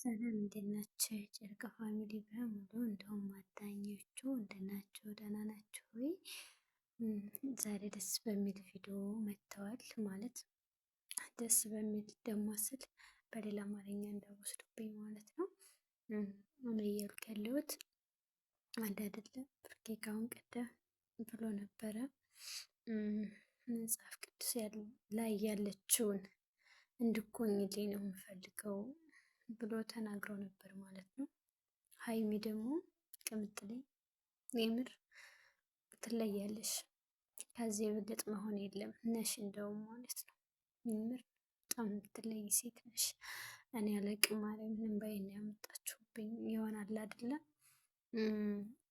ሰላም እንዴት ናችሁ? የጨረቃ ፋሚሊ በሙሉ እንደውም አዳኞቹ እንዴት ናችሁ? ደህና ናችሁ ወይ? ዛሬ ደስ በሚል ቪዲዮ መጥተዋል። ማለት ደስ በሚል ደግሞ ስል በሌላ አማርኛ እንዳወስዱብኝ ማለት ነው። እኔ እያልኩ ያለሁት አንድ አይደለም። ብሩኬ ካሁን ቀደም ብሎ ነበረ መጽሐፍ ቅዱስ ላይ ያለችውን እንድኮኝልኝ ነው የምፈልገው ብሎ ተናግረው ነበር ማለት ነው። ሀይሚ ደግሞ ቅምጥሌ የምር ትለያለሽ፣ ከዚህ የበለጥ መሆን የለም ነሽ እንደውም ማለት ነው። የምር በጣም የምትለይ ሴት ነሽ። እኔ አላቅም ማርያም ምንም ባይን ያመጣችሁብኝ ይሆናል አይደለ?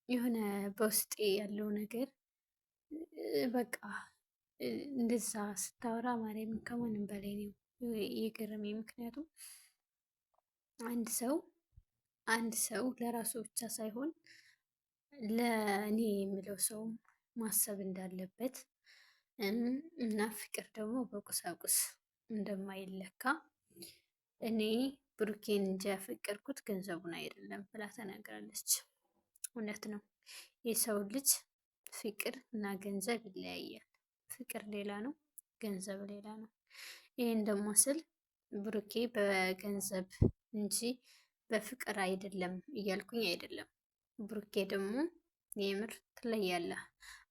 የሆነ በውስጤ ያለው ነገር በቃ እንደዛ ስታወራ ማርያም ከማንም በላይ ነው የገረመኝ። ምክንያቱም አንድ ሰው ለራሱ ብቻ ሳይሆን ለእኔ የሚለው ሰው ማሰብ እንዳለበት እና ፍቅር ደግሞ በቁሳቁስ እንደማይለካ እኔ ብሩኬን እንጂ ያፈቀርኩት ገንዘቡን አይደለም ብላ ተናግራለች። እውነት ነው። የሰው ልጅ ፍቅር እና ገንዘብ ይለያያል። ፍቅር ሌላ ነው፣ ገንዘብ ሌላ ነው። ይህን ደግሞ ስል ብሩኬ በገንዘብ እንጂ በፍቅር አይደለም እያልኩኝ አይደለም። ብሩኬ ደግሞ የምር ትለያለህ።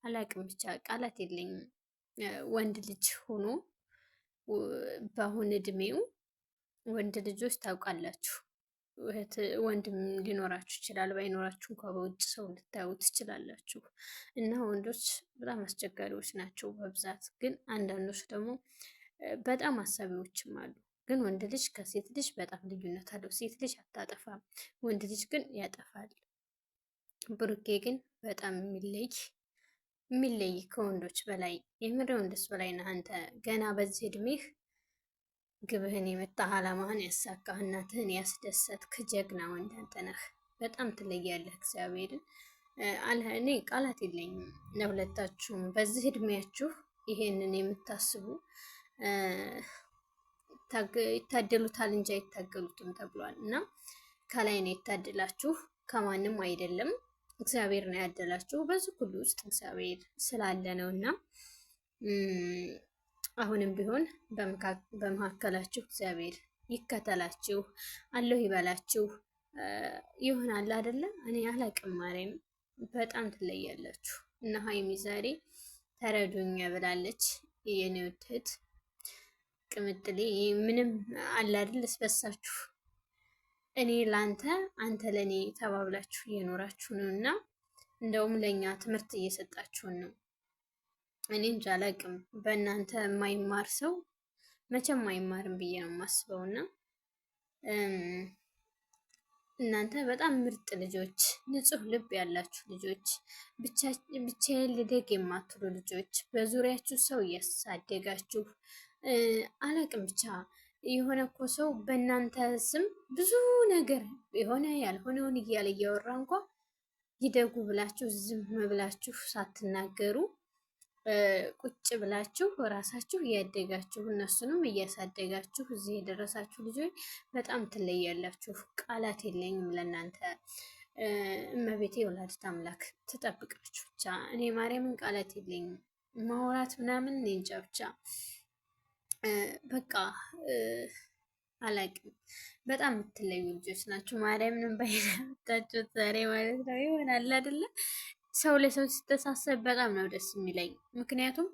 አላቅም ብቻ ቃላት የለኝም። ወንድ ልጅ ሆኖ በአሁን እድሜው ወንድ ልጆች ታውቃላችሁ፣ ወንድም ሊኖራችሁ ይችላል። ባይኖራችሁ እንኳ በውጭ ሰው ልታዩ ትችላላችሁ። እና ወንዶች በጣም አስቸጋሪዎች ናቸው በብዛት። ግን አንዳንዶች ደግሞ በጣም አሳቢዎችም አሉ። ግን ወንድ ልጅ ከሴት ልጅ በጣም ልዩነት አለው። ሴት ልጅ አታጠፋም፣ ወንድ ልጅ ግን ያጠፋል። ብሩኬ ግን በጣም የሚለይ ከወንዶች በላይ የምር ወንዶች በላይ ነህ አንተ። ገና በዚህ እድሜህ ግብህን የመታህ አላማህን ያሳካህ እናትህን ያስደሰትክ ጀግና ወንድ አንተ ነህ። በጣም ትለያለህ። እግዚአብሔርን እኔ ቃላት የለኝም ለሁለታችሁም። በዚህ እድሜያችሁ ይሄንን የምታስቡ ይታደሉታል እንጂ አይታገሉትም ተብሏል። እና ከላይ ነው የታደላችሁ፣ ከማንም አይደለም። እግዚአብሔር ነው ያደላችሁ። በዚህ ሁሉ ውስጥ እግዚአብሔር ስላለ ነው። እና አሁንም ቢሆን በመካከላችሁ እግዚአብሔር ይከተላችሁ፣ አለሁ ይበላችሁ። ይሆናል አይደለም? እኔ አላቅም። ማርያም በጣም ትለያላችሁ። እና ሀይሚ ዛሬ ተረዱኝ ብላለች። የኔ እህት ቅምጥሌ ምንም አለ አይደል ስበሳችሁ እኔ ላንተ አንተ ለኔ ተባብላችሁ እየኖራችሁ ነው። እና እንደውም ለኛ ትምህርት እየሰጣችሁን ነው። እኔ እንጃ አላቅም። በእናንተ የማይማር ሰው መቼም አይማርም ብዬ ነው የማስበው። እና እናንተ በጣም ምርጥ ልጆች፣ ንጹህ ልብ ያላችሁ ልጆች፣ ብቻዬን ልደግ የማትሉ ልጆች፣ በዙሪያችሁ ሰው እያሳደጋችሁ አላቅም ብቻ የሆነ እኮ ሰው በእናንተ ስም ብዙ ነገር የሆነ ያልሆነውን እያለ እያወራ እንኳ ይደጉ ብላችሁ ዝም ብላችሁ ሳትናገሩ ቁጭ ብላችሁ ራሳችሁ እያደጋችሁ እነሱንም እያሳደጋችሁ እዚህ የደረሳችሁ ልጆች በጣም ትለያላችሁ። ቃላት የለኝም ለእናንተ። እመቤቴ ወላዲተ አምላክ ትጠብቃችሁ ብቻ። እኔ ማርያምን ቃላት የለኝም ማውራት ምናምን እንጃ ብቻ በቃ አላቅም። በጣም የምትለዩ ልጆች ናቸው። ማርያምንም ባይናታችሁ ዛሬ ማለት ነው። ይሆናል አይደለ? ሰው ለሰው ሲተሳሰብ በጣም ነው ደስ የሚለኝ። ምክንያቱም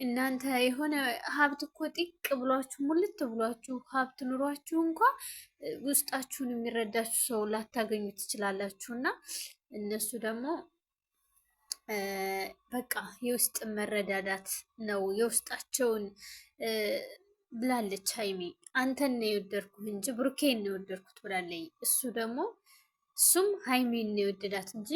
እናንተ የሆነ ሀብት እኮ ጢቅ ብሏችሁ ሙልት ብሏችሁ ሀብት ኑሯችሁ እንኳ ውስጣችሁን የሚረዳችሁ ሰው ላታገኙ ትችላላችሁ። እና እነሱ ደግሞ በቃ የውስጥ መረዳዳት ነው የውስጣቸውን ብላለች ሀይሚ። አንተን ነው የወደድኩት እንጂ ብሩኬን ነው የወደድኩት ብላለች። እሱም ሀይሚን ነው የወደዳት እንጂ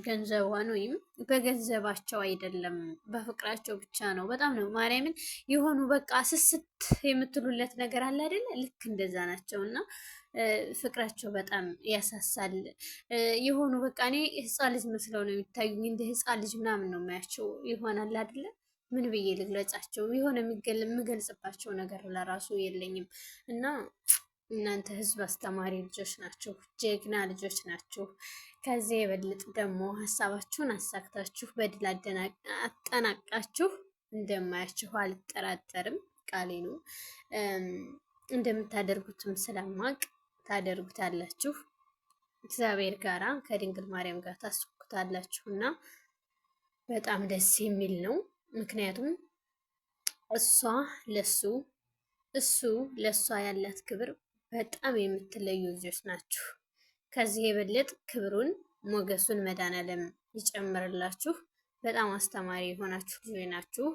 ገንዘቧን ወይም በገንዘባቸው አይደለም፣ በፍቅራቸው ብቻ ነው። በጣም ነው ማርያምን የሆኑ በቃ ስስት የምትሉለት ነገር አለ አይደለ? ልክ እንደዛ ናቸው። እና ፍቅራቸው በጣም ያሳሳል። የሆኑ በቃ እኔ ህፃን ልጅ መስለው ነው የሚታዩኝ። እንደ ህፃን ልጅ ምናምን ነው የማያቸው። ይሆናል አይደለ? ምን ብዬ ልግለጻቸው? የሆነ የምገልጽባቸው ነገር ለራሱ የለኝም። እና እናንተ ህዝብ አስተማሪ ልጆች ናችሁ፣ ጀግና ልጆች ናችሁ። ከዚህ የበለጠ ደግሞ ሀሳባችሁን አሳክታችሁ በድል አጠናቃችሁ እንደማያችሁ አልጠራጠርም። ቃሌ ነው። እንደምታደርጉትም ስለማቅ ታደርጉታላችሁ። እግዚአብሔር ጋራ ከድንግል ማርያም ጋር ታስኩታላችሁ እና በጣም ደስ የሚል ነው። ምክንያቱም እሷ ለሱ እሱ ለእሷ ያላት ክብር በጣም የምትለዩ ልጆች ናችሁ። ከዚህ የበለጥ ክብሩን ሞገሱን መድኃኒዓለም ይጨምርላችሁ። በጣም አስተማሪ የሆናችሁ ልጆች ናችሁ።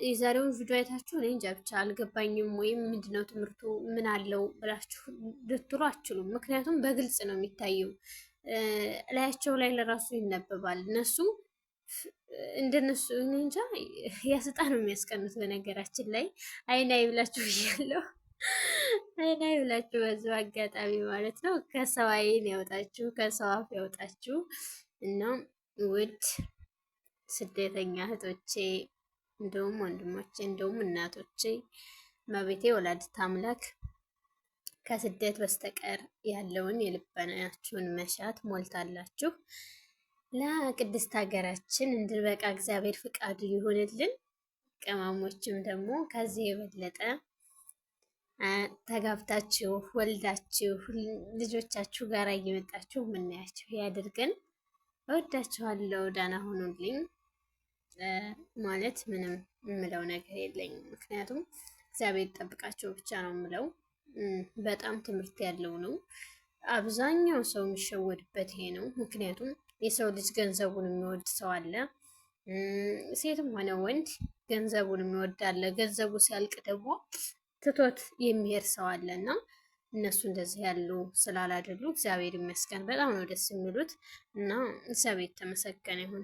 የዛሬውን ቪዲዮ አይታችሁ እኔ እንጃ ብቻ አልገባኝም ወይም ምንድነው ትምህርቱ ምን አለው ብላችሁ ልትሉ አትችሉም። ምክንያቱም በግልጽ ነው የሚታየው። ላያቸው ላይ ለራሱ ይነበባል። እነሱ እንደነሱ እኔ እንጃ ያስጣ ነው የሚያስቀኑት። በነገራችን ላይ አይናይ ብላችሁ ብያለሁ። አይናይ ብላችሁ በዚሁ አጋጣሚ ማለት ነው። ከሰው አይን ያውጣችሁ፣ ከሰው አፍ ያውጣችሁ እና ውድ ስደተኛ እህቶቼ እንደውም ወንድሞቼ እንደውም እናቶቼ መቤቴ ወላዲተ አምላክ ከስደት በስተቀር ያለውን የልቦናችሁን መሻት ሞልታላችሁ ለቅድስት ሀገራችን እንድንበቃ እግዚአብሔር ፍቃዱ ይሁንልን። ቅመሞችም ደግሞ ከዚህ የበለጠ ተጋብታችሁ ወልዳችሁ ልጆቻችሁ ጋር እየመጣችሁ የምናያችሁ ያድርገን። እወዳችኋለሁ። ደህና ሁኑልኝ። ማለት ምንም የምለው ነገር የለኝም። ምክንያቱም እግዚአብሔር ጠብቃቸው ብቻ ነው የምለው። በጣም ትምህርት ያለው ነው። አብዛኛው ሰው የሚሸወድበት ይሄ ነው። ምክንያቱም የሰው ልጅ ገንዘቡን የሚወድ ሰው አለ፣ ሴትም ሆነ ወንድ ገንዘቡን የሚወድ አለ። ገንዘቡ ሲያልቅ ደግሞ ትቶት የሚሄድ ሰው አለ እና እነሱ እንደዚህ ያሉ ስላላደሉ እግዚአብሔር ይመስገን በጣም ነው ደስ የሚሉት እና እግዚአብሔር የተመሰገነ ይሁን።